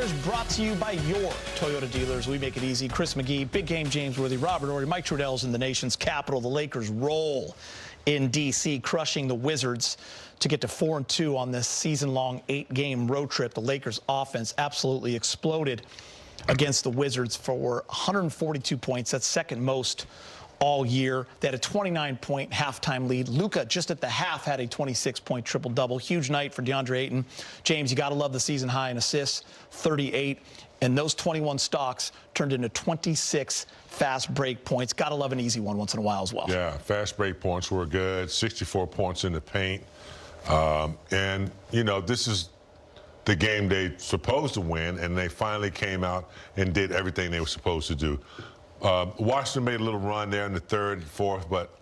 Lakers, brought to you by your Toyota dealers. We make it easy. Chris McGee, Big Game James Worthy, Robert Ory, Mike Trudell's in the nation's capital. The Lakers roll in D.C., crushing the Wizards to get to 4-2 on this season-long 8-game road trip. The Lakers offense absolutely exploded against the Wizards for 142 points. That's second most all year. They had a 29-point halftime lead. Luka, just at the half, had a 26-point triple-double. Huge night for DeAndre Ayton. James, you got to love the season high in assists, 38. And those 21 stocks turned into 26 fast break points. Got to love an easy one once in a while as well. Yeah, fast break points were good. 64 points in the paint. And, you know, this is the game they supposed to win, and they finally came out and did everything they were supposed to do. Washington made a little run there in the third and fourth, but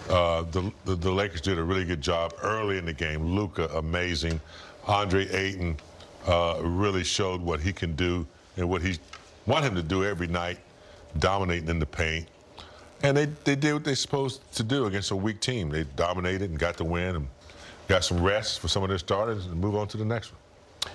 the Lakers did a really good job early in the game. Luka, amazing. Andre Ayton really showed what he can do and what he want him to do every night, dominating in the paint. And they did what they're supposed to do against a weak team. They dominated and got the win and got some rest for some of their starters and move on to the next one.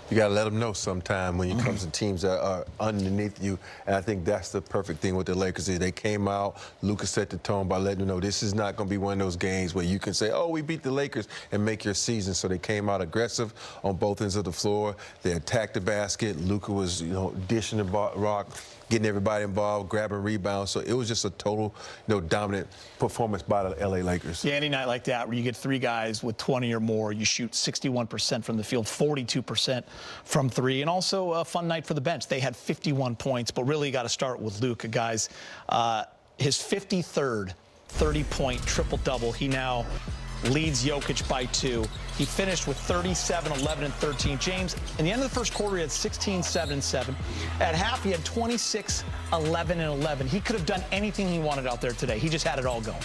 You got to let them know sometime when it comes to teams that are underneath you. And I think that's the perfect thing with the Lakers is they came out, Luka set the tone by letting them know this is not going to be one of those games where you can say, oh, we beat the Lakers and make your season. So they came out aggressive on both ends of the floor. They attacked the basket. Luka was, you know, dishing the rock, getting everybody involved, grabbing rebounds. So it was just a total, you know, dominant performance by the LA Lakers. Yeah, any night like that where you get three guys with 20 or more, you shoot 61% from the field, 42% from three, and also a fun night for the bench. They had 51 points, but really got to start with Luka, guys. His 53rd 30-point triple-double. He now leads Jokic by 2. He finished with 37, 11, and 13. James, in the end of the first quarter, he had 16, 7, and 7. At half, he had 26, 11, and 11. He could have done anything he wanted out there today. He just had it all going.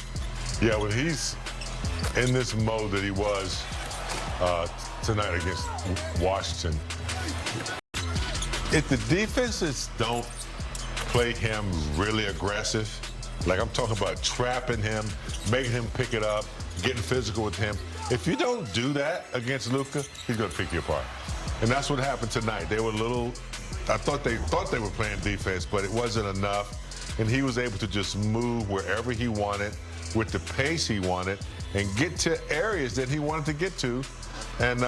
Yeah, when he's in this mode that he was tonight against Washington, if the defenses don't play him really aggressive, like I'm talking about trapping him, making him pick it up, getting physical with him. If you don't do that against Luka, he's going to pick you apart. And that's what happened tonight. They were a little, I thought they were playing defense, but it wasn't enough. And he was able to just move wherever he wanted, with the pace he wanted, and get to areas that he wanted to get to. And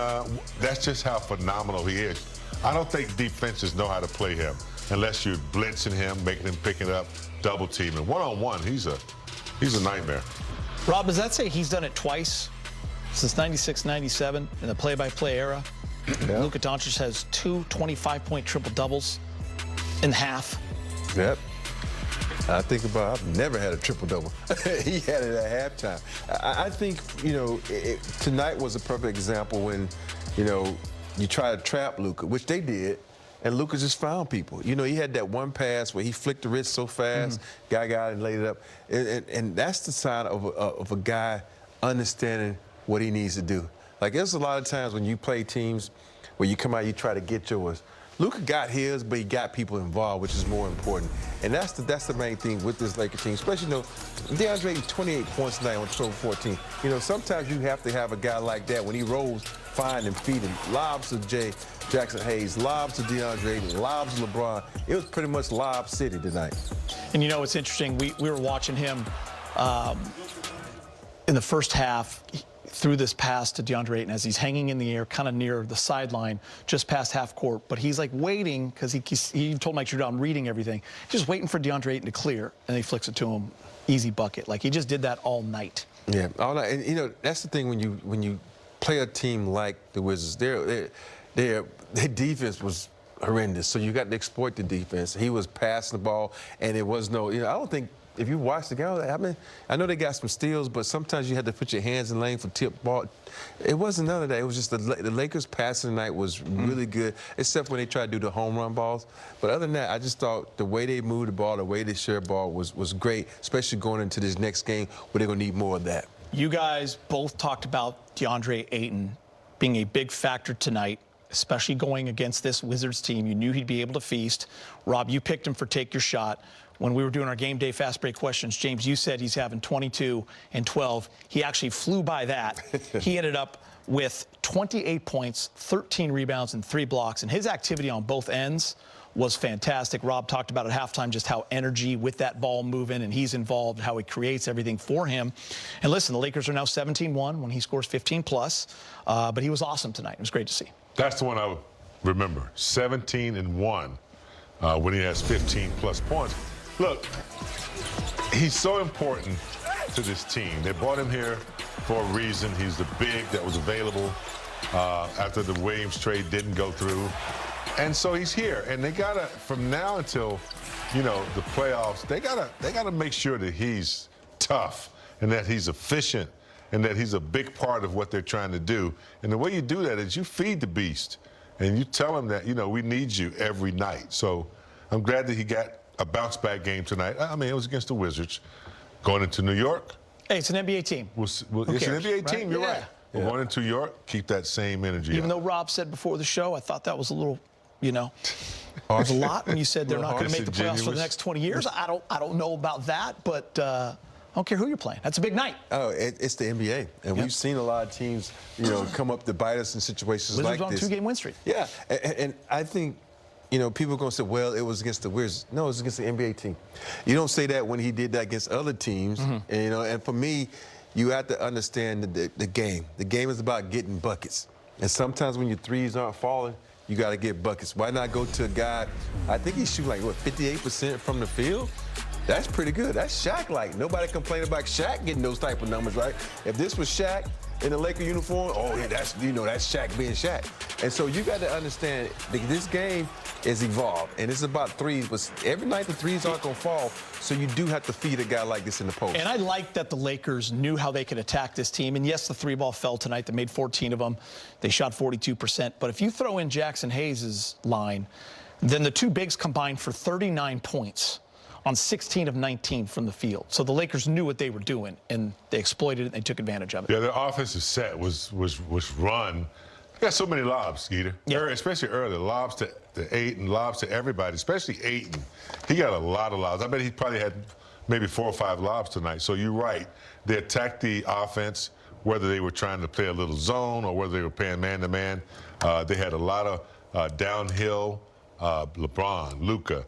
that's just how phenomenal he is. I don't think defenses know how to play him unless you're blitzing him, making him pick it up, double teaming. One-on-one, he's a nightmare. Rob, does that say he's done it twice since 96, 97 in the play-by-play era? Yeah. Luka Doncic has 2 25-point triple-doubles in half. Yep. I think about I've never had a triple-double. He had it at halftime. I think, you know, tonight was a perfect example when, you know, you try to trap Luka, which they did, and Luka just found people. You know, he had that one pass where he flicked the wrist so fast, guy got it and laid it up. And that's the sign of a guy understanding what he needs to do. Like, there's a lot of times when you play teams where you come out, you try to get yours. Luka got his, but he got people involved, which is more important. And that's the main thing with this Lakers team, especially, you know, DeAndre Ayton 28 points tonight on 12-14. You know, sometimes you have to have a guy like that when he rolls, find and feed him. Lobs to Jackson Hayes, lobs to DeAndre Ayton, lobs to LeBron. It was pretty much lob city tonight. And you know, it's interesting. We were watching him in the first half. Threw this pass to DeAndre Ayton as he's hanging in the air, kind of near the sideline, just past half court. But he's like waiting because he told Mike Trudell, I'm reading everything. Just waiting for DeAndre Ayton to clear, and he flicks it to him, easy bucket. Like he just did that all night. Yeah, all night. And you know, that's the thing when you play a team like the Wizards, their defense was horrendous. So you got to exploit the defense. He was passing the ball, and it was no. You know, I don't think. If you watch the game, I mean, I know they got some steals, but sometimes you had to put your hands in lane for tip ball. It wasn't none of that. It was just the Lakers passing tonight was really good, except when they tried to do the home run balls. But other than that, I just thought the way they moved the ball, the way they shared the ball was great, especially going into this next game where they're going to need more of that. You guys both talked about DeAndre Ayton being a big factor tonight, especially going against this Wizards team. You knew he'd be able to feast. Rob, you picked him for Take Your Shot. When we were doing our game day fast break questions, James, you said he's having 22 and 12. He actually flew by that. He ended up with 28 points, 13 rebounds, and 3 blocks. And his activity on both ends was fantastic. Rob talked about at halftime just how energy with that ball moving, and he's involved, how he creates everything for him. And listen, the Lakers are now 17-1 when he scores 15 plus. But he was awesome tonight. It was great to see. That's the one I remember. 17-1 when he has 15 plus points. Look, he's so important to this team. They brought him here for a reason. He's the big that was available after the Williams trade didn't go through. And so he's here, and they gotta, from now until, you know, the playoffs, they gotta make sure that he's tough and that he's efficient and that he's a big part of what they're trying to do. And the way you do that is you feed the beast and you tell him that, you know, we need you every night. So I'm glad that he got a bounce back game tonight. I mean, it was against the Wizards. Going into New York. Hey, it's an NBA team. It's an NBA team, you're right. We're going into New York, keep that same energy. Even though Rob said before the show, I thought that was a little, you know, it was a lot when you said they're not going to make the playoffs for the next 20 years. I don't know about that, but I don't care who you're playing. That's a big night. Oh, it's the NBA, and we've seen a lot of teams, you know, come up to bite us in situations like this. Wizards on 2-game win streak. Yeah, and I think, you know, people are going to say, well, it was against the Wizards. No, it was against the NBA team. You don't say that when he did that against other teams. And, you know, and for me, you have to understand the game. The game is about getting buckets. And sometimes when your threes aren't falling, you got to get buckets. Why not go to a guy, I think he's shooting like, what, 58% from the field? That's pretty good. That's Shaq-like. Nobody complained about Shaq getting those type of numbers, right? If this was Shaq in a Laker uniform, oh, yeah, that's, you know, that's Shaq being Shaq. And so you got to understand that this game is evolved, and it's about threes, but every night the threes aren't going to fall, so you do have to feed a guy like this in the post. And I like that the Lakers knew how they could attack this team. And yes, the 3-ball fell tonight. They made 14 of them. They shot 42%. But if you throw in Jackson Hayes' line, then the two bigs combined for 39 points on 16 of 19 from the field. So the Lakers knew what they were doing, and they exploited it, and they took advantage of it. Yeah, their offensive set was run. They got so many lobs, Skeeter. Yeah. Especially early. Lobs to Ayton, lobs to everybody, especially Ayton. He got a lot of lobs. I bet he probably had maybe 4 or 5 lobs tonight. So you're right. They attacked the offense, whether they were trying to play a little zone or whether they were playing man-to-man. They had a lot of downhill, LeBron, Luka,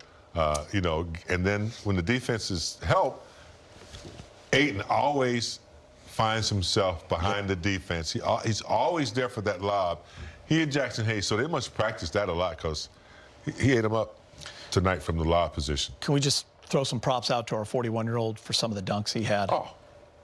you know, and then when the defenses help, Ayton always finds himself behind the defense. He's always there for that lob. He and Jackson Hayes, so they must practice that a lot because he ate him up tonight from the lob position. Can we just throw some props out to our 41-year-old for some of the dunks he had? Oh,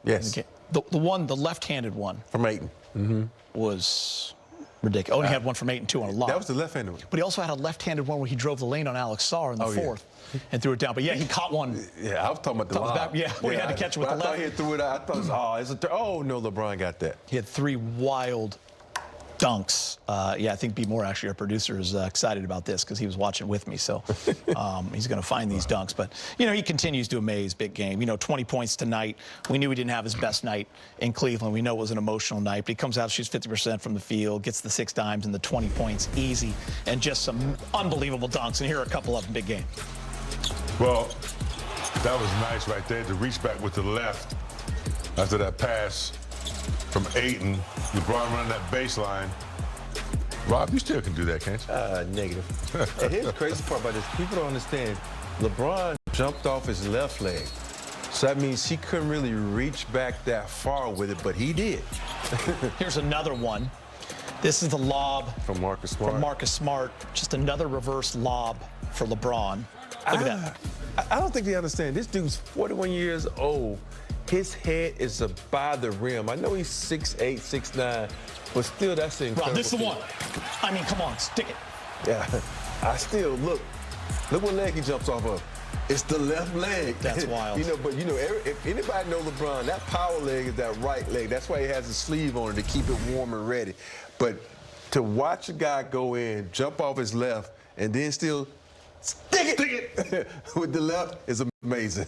yes. The left-handed one. From Ayton. Was ridiculous. Oh, and he had one from Ayton, too, on a lob. That was the left-handed one. But he also had a left-handed one where he drove the lane on Alex Sarr in the fourth and threw it down. But, yeah, he caught one. Yeah, I was talking about the lob. Where he had to catch it with the left. I thought he threw it out. I thought, oh, no, LeBron got that. He had 3 wild dunks. Yeah, I think B. Moore, actually, our producer, is excited about this because he was watching with me. So he's going to find these dunks. But, you know, he continues to amaze. Big game. You know, 20 points tonight. We knew he didn't have his best night in Cleveland. We know it was an emotional night. But he comes out, shoots 50% from the field, gets the 6 dimes and the 20 points easy, and just some unbelievable dunks. And here are a couple of them. Big game. Well, that was nice right there to reach back with the left after that pass from Ayton. LeBron running that baseline. Rob, you still can do that, can't you? Negative. And here's the crazy part about this. People don't understand. LeBron jumped off his left leg. So that means he couldn't really reach back that far with it, but he did. Here's another one. This is the lob from Marcus Smart. Just another reverse lob for LeBron. Look at that. I don't think they understand. This dude's 41 years old. His head is by the rim. I know he's 6'8", 6'9", but still, that's incredible. Rob, this is the one. I mean, come on, stick it. Yeah, I still, look what leg he jumps off of. It's the left leg. That's wild. You know, but you know, if anybody know LeBron, that power leg is that right leg. That's why he has a sleeve on it to keep it warm and ready. But to watch a guy go in, jump off his left, and then still stick it with the left is amazing.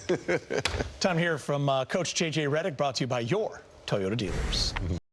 Time here from Coach J.J. Redick, brought to you by your Toyota dealers.